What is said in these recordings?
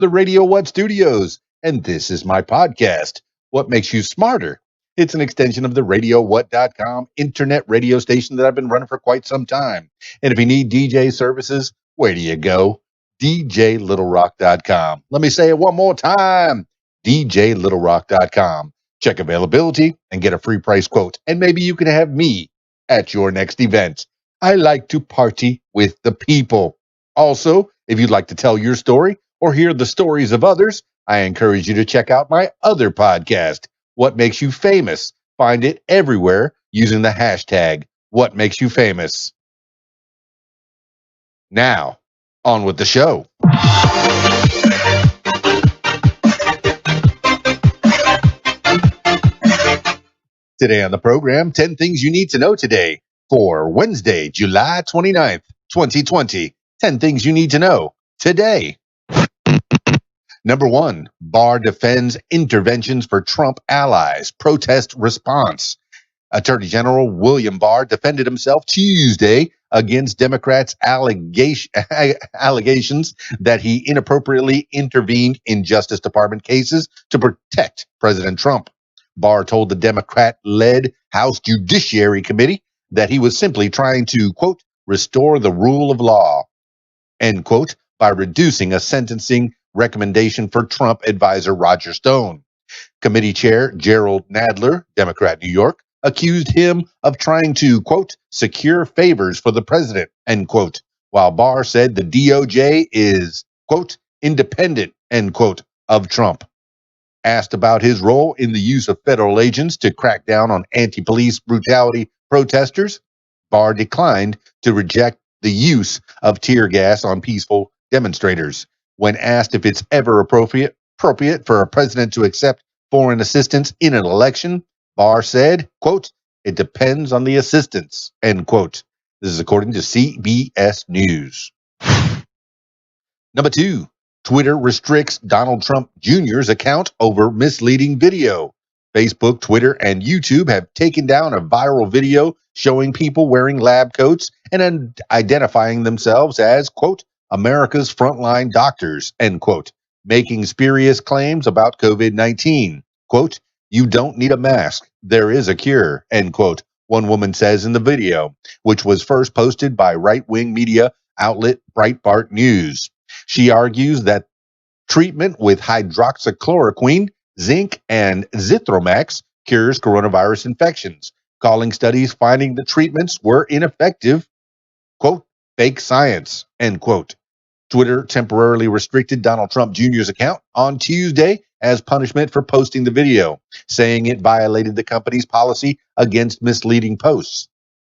the Radio What Studios, and this is my podcast, What Makes You Smarter. It's an extension of the RadioWhat.com internet radio station that I've been running for quite some time. And if you need DJ services, where do you go? DJLittleRock.com. Let me say it one more time, DJLittleRock.com. Check availability and get a free price quote, and maybe you can have me at your next event. I like to party with the people. Also, if you'd like to tell your story or hear the stories of others, I encourage you to check out my other podcast, What Makes You Famous. Find it everywhere using the hashtag What Makes You Famous. Now, on with the show. Today on the program, 10 things you need to know today for Wednesday, July 29th, 2020. 10 things you need to know today. Number 1, Barr defends interventions for Trump allies. Protest response. Attorney General William Barr defended himself Tuesday against Democrats' allegations that he inappropriately intervened in Justice Department cases to protect President Trump. Barr told the Democrat-led House Judiciary Committee that he was simply trying to, quote, restore the rule of law, end quote, by reducing a sentencing recommendation for Trump advisor Roger Stone. Committee Chair Gerald Nadler, Democrat, New York, accused him of trying to, quote, secure favors for the president, end quote, while Barr said the DOJ is, quote, independent, end quote, of Trump. Asked about his role in the use of federal agents to crack down on anti-police brutality protesters, Barr declined to reject the use of tear gas on peaceful demonstrators. When asked if it's ever appropriate for a president to accept foreign assistance in an election, Barr said, quote, it depends on the assistance, end quote. This is according to CBS News. Number 2, Twitter restricts Donald Trump Jr.'s account over misleading video. Facebook, Twitter, and YouTube have taken down a viral video showing people wearing lab coats and identifying themselves as, quote, America's frontline doctors, end quote, making spurious claims about COVID-19. Quote, you don't need a mask. There is a cure, end quote, one woman says in the video, which was first posted by right-wing media outlet Breitbart News. She argues that treatment with hydroxychloroquine, zinc, and zithromax cures coronavirus infections, calling studies finding the treatments were ineffective, quote, fake science, end quote. Twitter temporarily restricted Donald Trump Jr.'s account on Tuesday as punishment for posting the video, saying it violated the company's policy against misleading posts.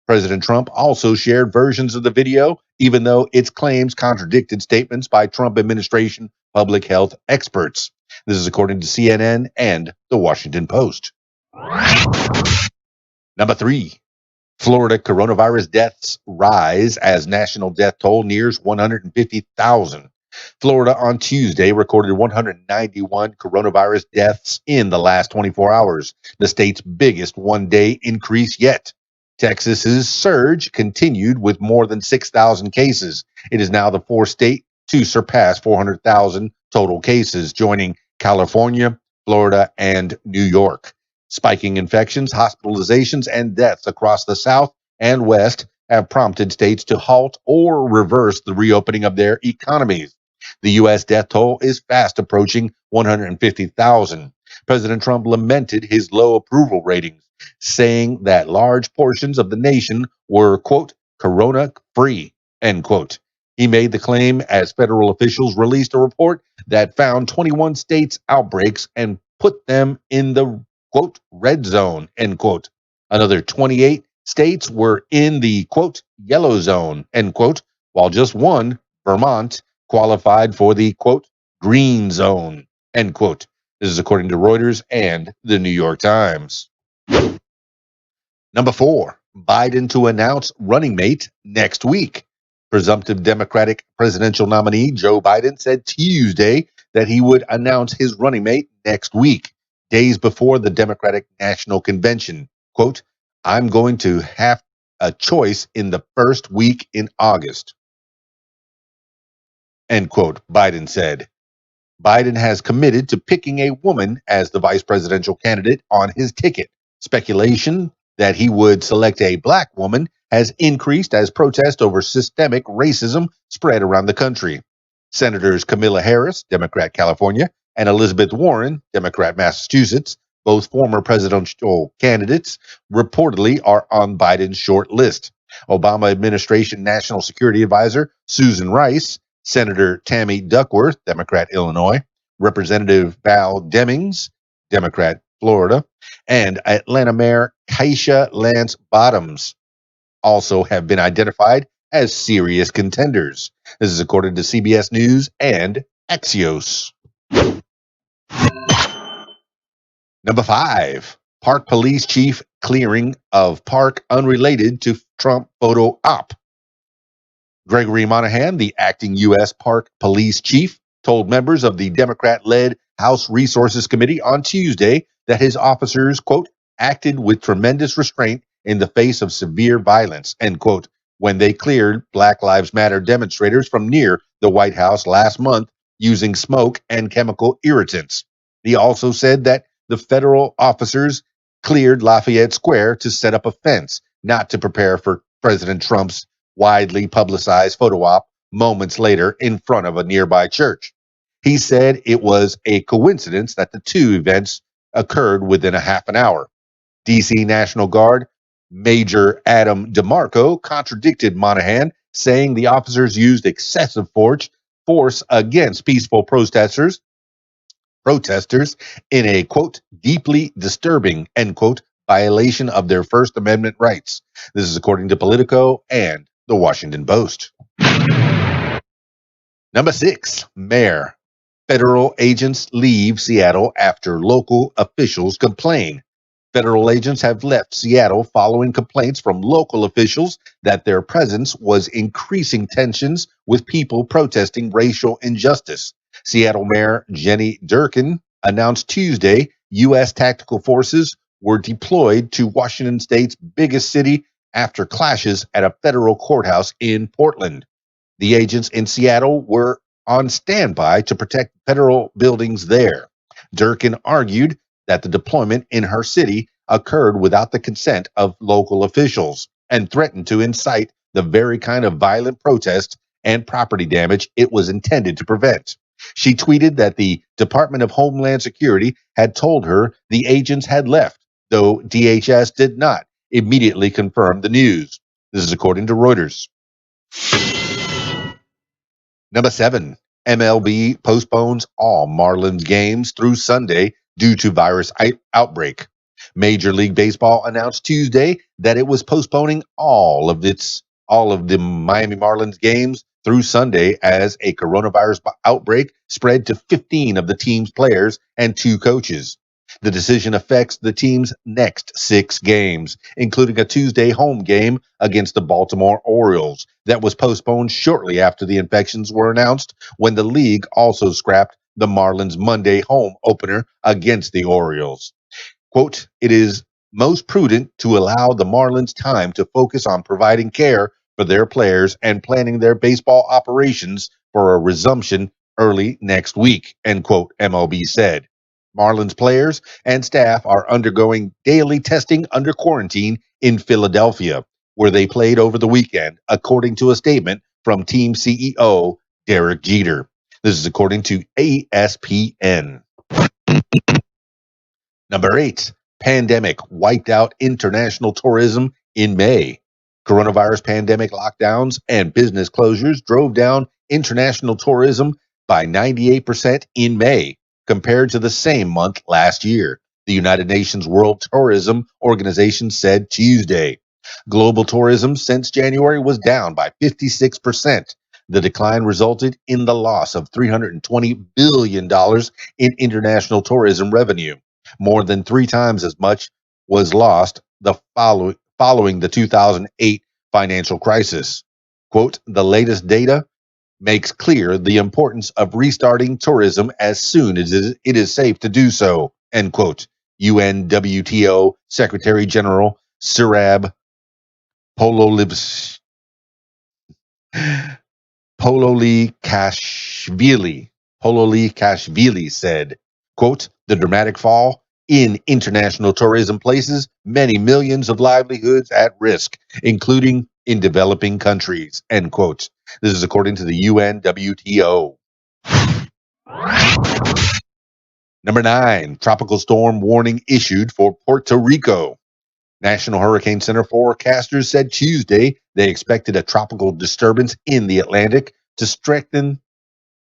President Trump also shared versions of the video, even though its claims contradicted statements by Trump administration public health experts. This is according to CNN and the Washington Post. Number 3, Florida coronavirus deaths rise as national death toll nears 150,000. Florida on Tuesday recorded 191 coronavirus deaths in the last 24 hours, the state's biggest one-day increase yet. Texas's surge continued with more than 6,000 cases. It is now the fourth state to surpass 400,000 total cases, joining California, Florida, and New York. Spiking infections, hospitalizations, and deaths across the South and West have prompted states to halt or reverse the reopening of their economies. The U.S. death toll is fast approaching 150,000. President Trump lamented his low approval ratings, saying that large portions of the nation were, quote, corona-free, end quote. He made the claim as federal officials released a report that found 21 states' outbreaks and put them in the, quote, red zone, end quote. Another 28 states were in the, quote, yellow zone, end quote, while just one, Vermont, qualified for the, quote, green zone, end quote. This is according to Reuters and the New York Times. Number 4, Biden to announce running mate next week. Presumptive Democratic presidential nominee Joe Biden said Tuesday that he would announce his running mate next week, days before the Democratic National Convention. Quote, I'm going to have a choice in the first week in August, end quote, Biden said. Biden has committed to picking a woman as the vice presidential candidate on his ticket. Speculation that he would select a black woman has increased as protest over systemic racism spread around the country. Senators Kamala Harris, Democrat California, and Elizabeth Warren, Democrat Massachusetts, both former presidential candidates, reportedly are on Biden's short list. Obama administration National Security Advisor Susan Rice, Senator Tammy Duckworth, Democrat Illinois, Representative Val Demings, Democrat Florida, and Atlanta Mayor Keisha Lance Bottoms also have been identified as serious contenders. This is according to CBS News and Axios. Number 5, Park Police Chief clearing of park unrelated to Trump photo op. Gregory Monahan, the acting U.S. Park Police Chief, told members of the Democrat-led House Resources Committee on Tuesday that his officers, quote, acted with tremendous restraint in the face of severe violence, end quote, when they cleared Black Lives Matter demonstrators from near the White House last month using smoke and chemical irritants. He also said that the federal officers cleared Lafayette Square to set up a fence, not to prepare for President Trump's widely publicized photo op moments later in front of a nearby church. He said it was a coincidence that the two events occurred within a half an hour. D.C. National Guard Major Adam DeMarco contradicted Monahan, saying the officers used excessive force against peaceful protesters in a, quote, deeply disturbing, end quote, violation of their First Amendment rights. This is according to Politico and the Washington Post. Number 6, Mayor. Federal agents leave Seattle after local officials complain. Federal agents have left Seattle following complaints from local officials that their presence was increasing tensions with people protesting racial injustice. Seattle Mayor Jenny Durkin announced Tuesday U.S. tactical forces were deployed to Washington state's biggest city after clashes at a federal courthouse in Portland. The agents in Seattle were on standby to protect federal buildings there. Durkin argued that the deployment in her city occurred without the consent of local officials and threatened to incite the very kind of violent protest and property damage it was intended to prevent. She tweeted that the Department of Homeland Security had told her the agents had left, though DHS did not immediately confirm the news. This is according to Reuters. Number 7, MLB postpones all Marlins games through Sunday due to virus outbreak. Major League Baseball announced Tuesday that it was postponing all of the Miami Marlins games through Sunday as a coronavirus outbreak spread to 15 of the team's players and 2 coaches. The decision affects the team's next 6 games, including a Tuesday home game against the Baltimore Orioles that was postponed shortly after the infections were announced, when the league also scrapped the Marlins' Monday home opener against the Orioles. Quote, it is most prudent to allow the Marlins time to focus on providing care for their players and planning their baseball operations for a resumption early next week, end quote, MLB said. Marlins players and staff are undergoing daily testing under quarantine in Philadelphia, where they played over the weekend, according to a statement from team CEO Derek Jeter. This is according to ESPN. Number 8, pandemic wiped out international tourism in May. Coronavirus pandemic lockdowns and business closures drove down international tourism by 98% in May, compared to the same month last year, the United Nations World Tourism Organization said Tuesday. Global tourism since January was down by 56%. The decline resulted in the loss of $320 billion in international tourism revenue. More than 3 times as much was lost the following the 2008 financial crisis. Quote, the latest data makes clear the importance of restarting tourism as soon as it is safe to do so, end quote. UNWTO Secretary General Surab Pololikashvili Pololikashvili said, quote, the dramatic fall in international tourism places many millions of livelihoods at risk, including in developing countries, end quote. This is according to the UNWTO. Number 9, tropical storm warning issued for Puerto Rico. National Hurricane Center forecasters said Tuesday they expected a tropical disturbance in the Atlantic to strengthen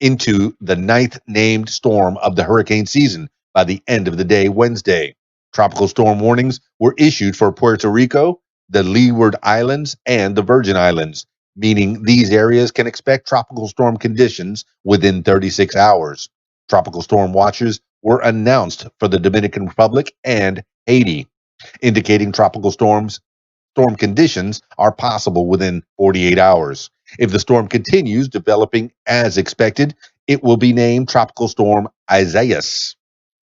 into the ninth named storm of the hurricane season by the end of the day Wednesday. Tropical storm warnings were issued for Puerto Rico, the Leeward Islands, and the Virgin Islands, meaning these areas can expect tropical storm conditions within 36 hours. Tropical storm watches were announced for the Dominican Republic and Haiti, indicating tropical storm conditions are possible within 48 hours. If the storm continues developing as expected, it will be named Tropical Storm Isaias.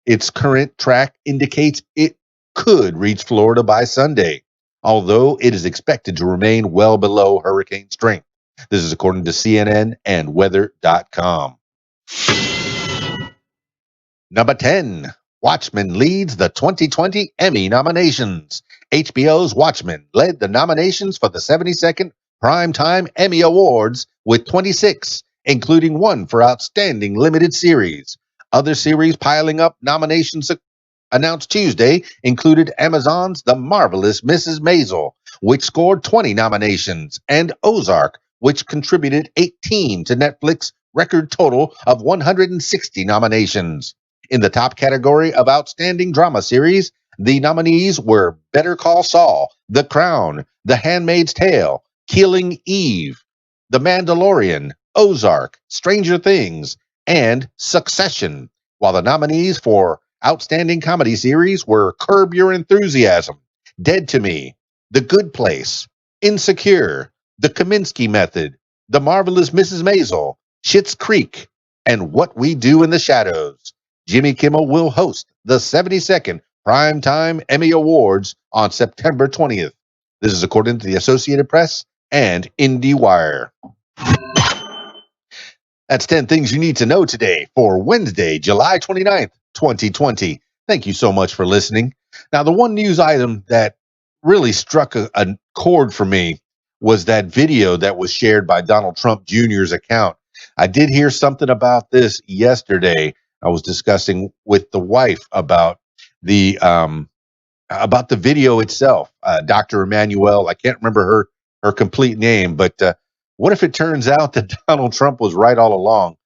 Its current track indicates it could reach Florida by Sunday, although it is expected to remain well below hurricane strength. This is according to CNN and weather.com. Number 10, Watchmen leads the 2020 Emmy nominations. HBO's Watchmen led the nominations for the 72nd Primetime Emmy Awards with 26, including one for Outstanding Limited Series. Other series piling up nominations announced Tuesday included Amazon's The Marvelous Mrs. Maisel, which scored 20 nominations, and Ozark, which contributed 18 to Netflix's record total of 160 nominations. In the top category of Outstanding Drama Series, the nominees were Better Call Saul, The Crown, The Handmaid's Tale, Killing Eve, The Mandalorian, Ozark, Stranger Things, and Succession, while the nominees for Outstanding Comedy Series were Curb Your Enthusiasm, Dead to Me, The Good Place, Insecure, The Kaminsky Method, The Marvelous Mrs. Maisel, Schitt's Creek, and What We Do in the Shadows. Jimmy Kimmel will host the 72nd Primetime Emmy Awards on September 20th. This is according to the Associated Press and IndieWire. That's 10 things you need to know today for Wednesday, July 29th, 2020. Thank you so much for listening. Now, the one news item that really struck a chord for me was that video that was shared by Donald Trump Jr.'s account. I did hear something about this yesterday. I was discussing with the wife about the video itself. Dr. Emanuel, I can't remember her complete name, but what if it turns out that Donald Trump was right all along?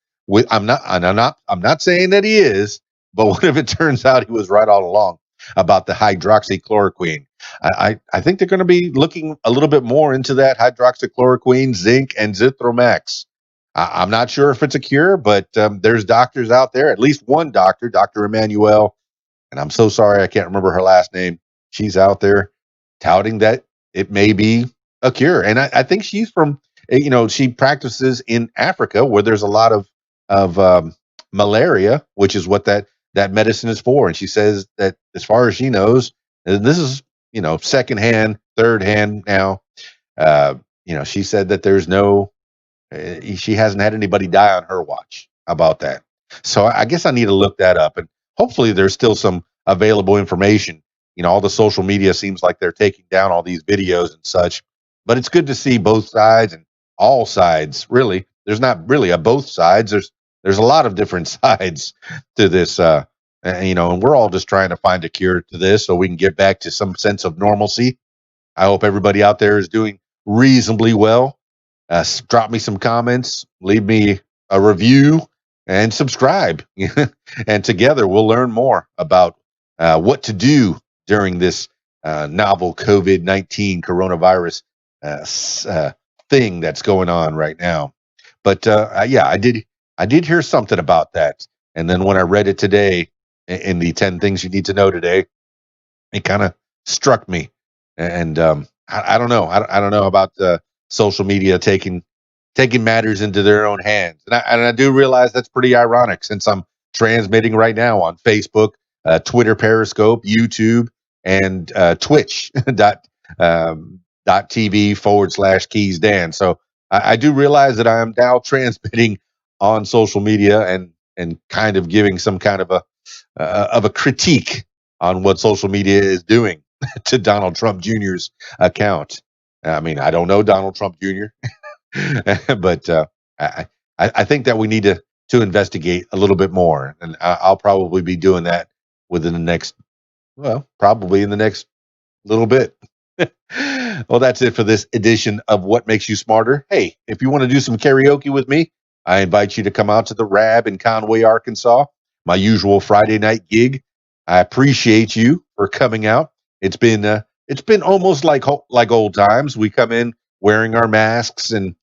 I'm not saying that he is, but what if it turns out he was right all along about the hydroxychloroquine? I think they're going to be looking a little bit more into that hydroxychloroquine, zinc, and Zithromax. I'm not sure if it's a cure, but there's doctors out there, at least one doctor, Dr. Emanuel, and I'm so sorry I can't remember her last name. She's out there touting that it may be a cure. And I think she's from, she practices in Africa where there's a lot of malaria, which is what that medicine is for. And she says that as far as she knows, this is, secondhand, third hand now. She said that there's she hasn't had anybody die on her watch. How about that? So I guess I need to look that up, and hopefully there's still some available information. All the social media seems like they're taking down all these videos and such, but it's good to see both sides and all sides. Really, there's not really a both sides. There's a lot of different sides to this, and we're all just trying to find a cure to this so we can get back to some sense of normalcy. I hope everybody out there is doing reasonably well. Drop me some comments, leave me a review, and subscribe. And together we'll learn more about what to do during this novel COVID-19 coronavirus thing that's going on right now. But I did hear something about that. And then when I read it today in the 10 things you need to know today, it kind of struck me. And I don't know. I don't know about social media taking matters into their own hands. And I do realize that's pretty ironic since I'm transmitting right now on Facebook, Twitter, Periscope, YouTube, and Twitch .tv/KeysDAN. So I do realize that I am now transmitting on social media, and and kind of giving some kind of a critique on what social media is doing to Donald Trump Jr.'s account. I mean, I don't know Donald Trump Jr., but I, I think that we need to investigate a little bit more, and I'll probably be doing that within the next, well, probably in the next little bit. Well, that's it for this edition of What Makes You Smarter. Hey, if you want to do some karaoke with me, I invite you to come out to the Rab in Conway, Arkansas, my usual Friday night gig. I appreciate you for coming out. It's been almost like old times. We come in wearing our masks and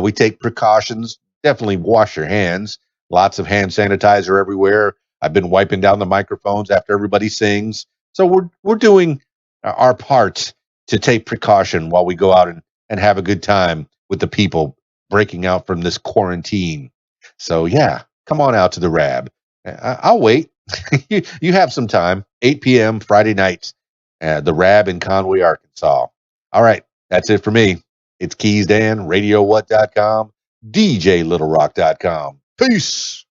we take precautions. Definitely wash your hands. Lots of hand sanitizer everywhere. I've been wiping down the microphones after everybody sings. So we're doing our part to take precaution while we go out and have a good time with the people breaking out from this quarantine. So yeah, come on out to the Rab. I'll wait. You have some time. 8 p.m. Friday night, the Rab in Conway, Arkansas. All right, that's it for me. It's KeysDAN, RadioWhat.com, DJLittleRock.com. Peace.